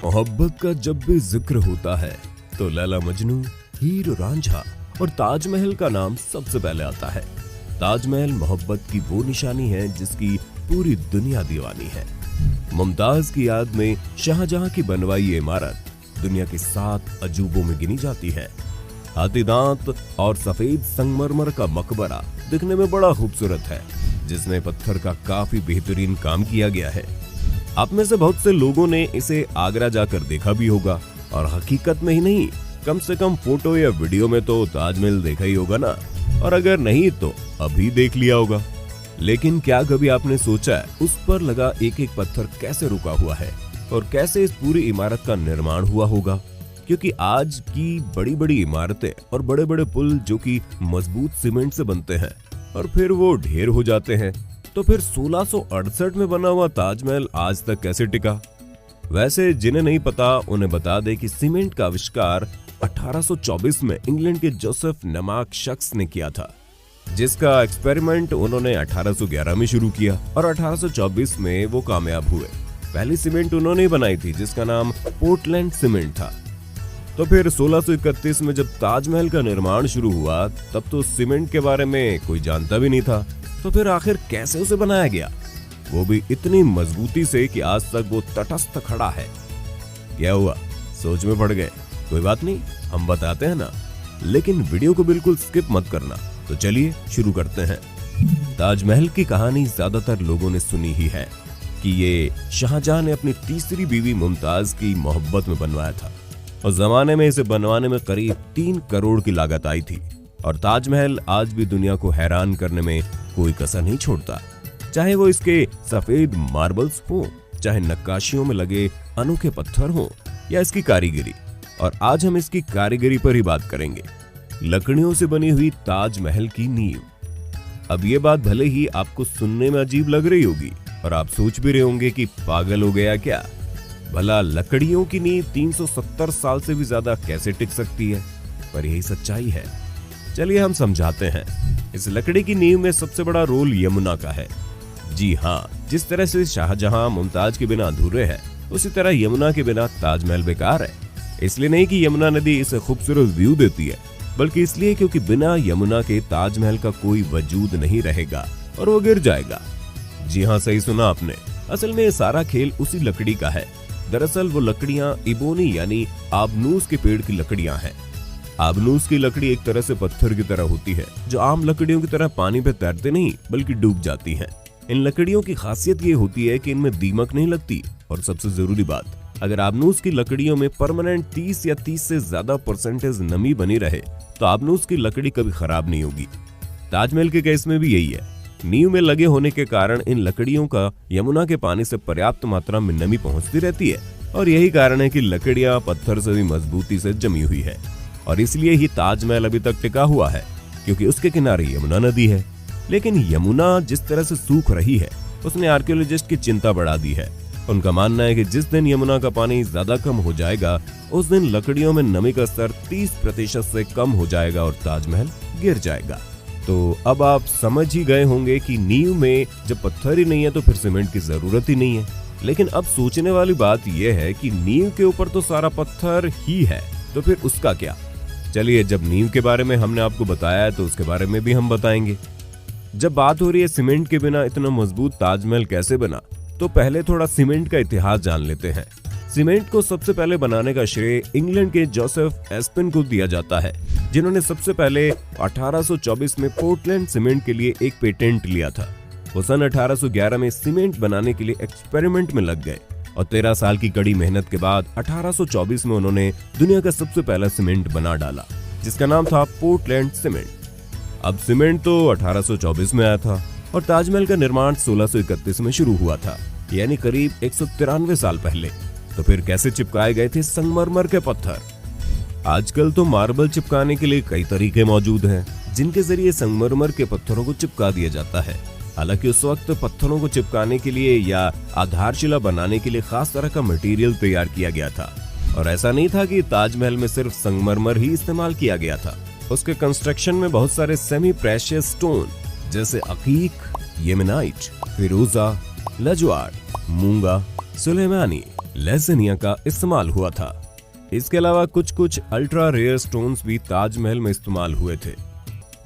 मोहब्बत का जब भी जिक्र होता है तो लैला मजनू, हीर रांझा और ताजमहल का नाम सबसे पहले आता है। ताजमहल मोहब्बत की वो निशानी है जिसकी पूरी दुनिया दीवानी है। मुमताज की याद में शाहजहां की बनवाई ये इमारत दुनिया के 7 अजूबों में गिनी जाती है। हाथी दांत और सफेद संगमरमर का मकबरा दिखने में बड़ा खूबसूरत है, जिसमें पत्थर का काफी बेहतरीन काम किया गया है। आप में से बहुत से लोगों ने इसे आगरा जाकर देखा भी होगा, और हकीकत में ही नहीं, कम से कम फोटो या वीडियो में तो ताजमहल देखा ही होगा ना, और अगर नहीं तो अभी देख लिया होगा। लेकिन क्या कभी आपने सोचा है उस पर लगा एक एक पत्थर कैसे रुका हुआ है और कैसे इस पूरी इमारत का निर्माण हुआ होगा? क्योंककि आज की बड़ी बड़ी इमारतें और बड़े बड़े पुल जो कि मजबूत सीमेंट से बनते हैं और फिर वो ढेर हो जाते हैं, तो फिर 1668 में बना हुआ ताजमहल आज तक कैसे टिका? वैसे जिन्हें नहीं पता उन्हें बता दे कि सीमेंट का आविष्कार 1824 में इंग्लैंड के जोसेफ नामक शख्स ने किया था, जिसका एक्सपेरिमेंट उन्होंने 1811 में शुरू किया और 1824 में वो कामयाब हुए। पहली सीमेंट उन्होंने बनाई थी जिसका नाम पोर्टलैंड सीमेंट था। तो फिर 1631 में जब ताजमहल का निर्माण शुरू हुआ तब तो सीमेंट के बारे में कोई जानता भी नहीं था। तो फिर आखिर कैसे उसे बनाया गया, वो भी इतनी मजबूती से कि आज तक वो तटस्थ खड़ा है? क्या हुआ, सोच में पड़ गए? कोई बात नहीं, हम बताते हैं ना, लेकिन वीडियो को बिल्कुल स्किप मत करना। तो चलिए शुरू करते हैं। ताजमहल की कहानी ज्यादातर लोगों ने सुनी ही है कि ये शाहजहां ने अपनी तीसरी बीवी मुमताज की मोहब्बत में बनवाया था, और जमाने में इसे बनवाने में करीब 3 करोड़ की लागत आई थी। और ताजमहल आज भी दुनिया को हैरान करने में कोई कसर नहीं छोड़ता, चाहे वो इसके सफेद मार्बल्स हो, चाहे नक्काशियों में लगे अनोखे पत्थर हो, या इसकी कारीगरी। और आज हम इसकी कारीगरी पर ही बात करेंगे। लकड़ियों से बनी हुई ताजमहल की नींव। अब ये बात भले ही आपको सुनने में अजीब लग रही होगी और आप सोच भी रहे होंगे कि पागल हो गया क्या, भला लकड़ियों की नींव 370 साल से भी ज्यादा कैसे टिक सकती है? पर यही सच्चाई है। चलिए हम समझाते हैं। इस लकड़ी की नींव में सबसे बड़ा रोल यमुना का है। जी हाँ, जिस तरह से शाहजहां मुमताज के बिना अधूरे है, उसी तरह यमुना के बिना ताजमहल बेकार है। इसलिए नहीं कि यमुना नदी इसे खूबसूरत व्यू देती है, बल्कि इसलिए क्योंकि बिना यमुना के ताजमहल का कोई वजूद नहीं रहेगा और वो गिर जाएगा। जी हाँ, सही सुना आपने। असल में ये सारा खेल उसी लकड़ी का है। दरअसल वो लकड़ियां इबोनी यानी आबनूस के पेड़ की लकड़ियां हैं। आबनूस की लकड़ी एक तरह से पत्थर की तरह होती है, जो आम लकड़ियों की तरह पानी पे तैरते नहीं बल्कि डूब जाती हैं। इन लकड़ियों की खासियत ये होती है कि इनमें दीमक नहीं लगती, और सबसे जरूरी बात, अगर आबनूस की लकड़ियों में परमानेंट 30 या 30 से ज्यादा % नमी बनी रहे तो आबनूस की लकड़ी कभी खराब नहीं होगी। ताजमहल के केस में भी यही है। नींव में लगे होने के कारण इन लकड़ियों का यमुना के पानी से पर्याप्त मात्रा में नमी पहुंचती रहती है, और यही कारण है कि लकड़ियां पत्थर से भी मजबूती से जमी हुई है। और इसलिए ही ताजमहल अभी तक टिका हुआ है, क्योंकि उसके किनारे यमुना नदी है। लेकिन यमुना जिस तरह से सूख रही है उसने आर्कियोलॉजिस्ट की चिंता बढ़ा दी है। उनका मानना है कि जिस दिन यमुना का पानी ज्यादा कम हो जाएगा उस दिन लकड़ियों में नमी का स्तर 30% से कम हो जाएगा और ताजमहल गिर जाएगा। तो अब आप समझ ही गए होंगे कि नींव में जब पत्थर ही नहीं है तो फिर सीमेंट की जरूरत ही नहीं है। लेकिन अब सोचने वाली बात यह है कि नींव के ऊपर तो सारा पत्थर ही है, तो फिर उसका क्या? चलिए, जब नींव के बारे में हमने आपको बताया है तो उसके बारे में भी हम बताएंगे। जब बात हो रही है सीमेंट के बिना इतना मजबूत ताजमहल कैसे बना, तो पहले थोड़ा सीमेंट का इतिहास जान लेते हैं। सीमेंट को सबसे पहले बनाने का श्रेय इंग्लैंड के जोसेफ एस्पिन को दिया जाता है, जिन्होंने सबसे पहले 1824 में पोर्टलैंड सीमेंट के लिए एक पेटेंट लिया था। वो सन 1811 में सीमेंट बनाने के लिए एक्सपेरिमेंट में लग गए, और 13 साल की कड़ी मेहनत के बाद 1824 में उन्होंने दुनिया का सबसे पहला सीमेंट बना डाला, जिसका नाम था पोर्टलैंड सीमेंट। अब सीमेंट तो 1824 में आया था और ताजमहल का निर्माण 1631 में शुरू हुआ था, यानी करीब 193 साल पहले। तो फिर कैसे चिपकाए गए थे संगमरमर के पत्थर? आजकल तो मार्बल चिपकाने के लिए कई तरीके मौजूद हैं, जिनके जरिए संगमरमर के पत्थरों को चिपका दिया जाता है। हालांकि उस वक्त पत्थरों को चिपकाने के लिए या आधारशिला बनाने के लिए खास तरह का मटेरियल तैयार किया गया था, और ऐसा नहीं था कि ताजमहल में सिर्फ संगमरमर ही इस्तेमाल किया गया था। उसके कंस्ट्रक्शन में बहुत सारे सेमी प्रेशियस स्टोन जैसे अकीक, येमेनाइट, फिरोजा, लजवाड़, मूंगा, सुलेमानी, लेसेनिया का इस्तेमाल हुआ था। इसके अलावा कुछ अल्ट्रा रेयर स्टोन्स भी ताजमहल में इस्तेमाल हुए थे।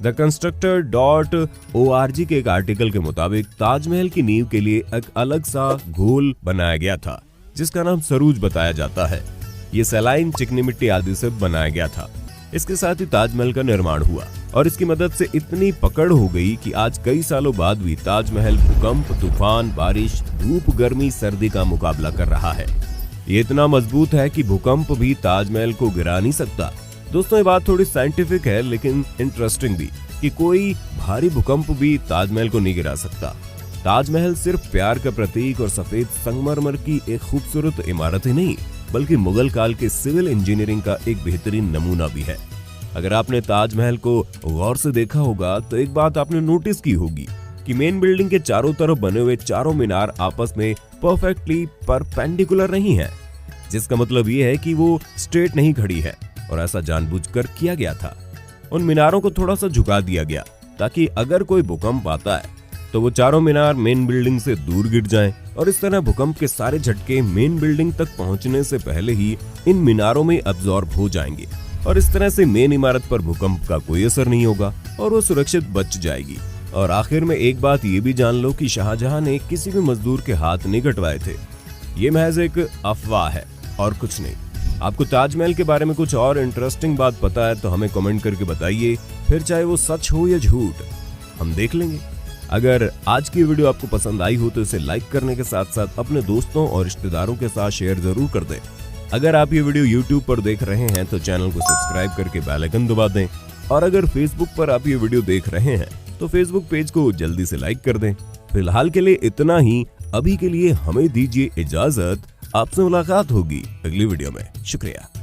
द Constructor.org के एक आर्टिकल के मुताबिक ताजमहल की नींव के लिए एक अलग सा घोल बनाया गया था जिसका नाम सरूज बताया जाता है। ये सलाइन, चिकनी मिट्टी आदि से बनाया गया था। इसके साथ ही ताजमहल का निर्माण हुआ और इसकी मदद से इतनी पकड़ हो गई कि आज कई सालों बाद भी ताजमहल भूकंप, तूफान, बारिश, धूप, गर्मी, सर्दी का मुकाबला कर रहा है। ये इतना मजबूत है कि भूकंप भी ताजमहल को गिरा नहीं सकता। दोस्तों, ये बात थोड़ी साइंटिफिक है लेकिन इंटरेस्टिंग भी, कि कोई भारी भूकंप भी ताजमहल को नहीं गिरा सकता। ताजमहल सिर्फ प्यार का प्रतीक और सफेद संगमरमर की एक खूबसूरत इमारत ही नहीं, बल्कि मुगल काल के सिविल इंजीनियरिंग का एक बेहतरीन नमूना भी है। अगर आपने ताजमहल को गौर से देखा होगा तो एक बात आपने नोटिस की होगी कि मेन बिल्डिंग के चारों तरफ बने हुए चारों मीनार आपस में परफेक्टली परपेंडिकुलर नहीं है, जिसका मतलब ये है कि वो स्ट्रेट नहीं खड़ी है और ऐसा जानबूझकर किया गया था। उन मीनारों को थोड़ा सा झुका दिया गया ताकि अगर कोई भूकंप आता है तो वो चारों मीनार मेन बिल्डिंग से दूर गिर जाएं और इस तरह भूकंप के सारे झटके मेन बिल्डिंग तक पहुंचने से पहले ही इन मीनारों में अब्जॉर्ब हो जाएंगे और इस तरह से मेन इमारत पर भूकंप का कोई असर नहीं होगा और वो सुरक्षित बच जाएगी। और आखिर में एक बात ये भी जान लो कि शाहजहां ने किसी भी मजदूर के हाथ नहीं कटवाए थे। ये महज एक अफवाह है और कुछ नहीं। आपको ताजमहल के बारे में कुछ और इंटरेस्टिंग बात पता है तो हमें कमेंट करके बताइए, फिर चाहे वो सच हो या झूठ हम देख लेंगे। अगर आज की वीडियो आपको पसंद आई हो तो इसे लाइक करने के साथ साथ अपने दोस्तों और रिश्तेदारों के साथ शेयर जरूर कर दें। अगर आप ये वीडियो YouTube पर देख रहे हैं तो चैनल को सब्सक्राइब करके बेल आइकन दबा दें और अगर Facebook पर आप ये वीडियो देख रहे हैं तो Facebook पेज को जल्दी से लाइक कर दें। फिलहाल के लिए इतना ही। अभी के लिए हमें दीजिए इजाजत। आपसे मुलाकात होगी अगली वीडियो में। शुक्रिया।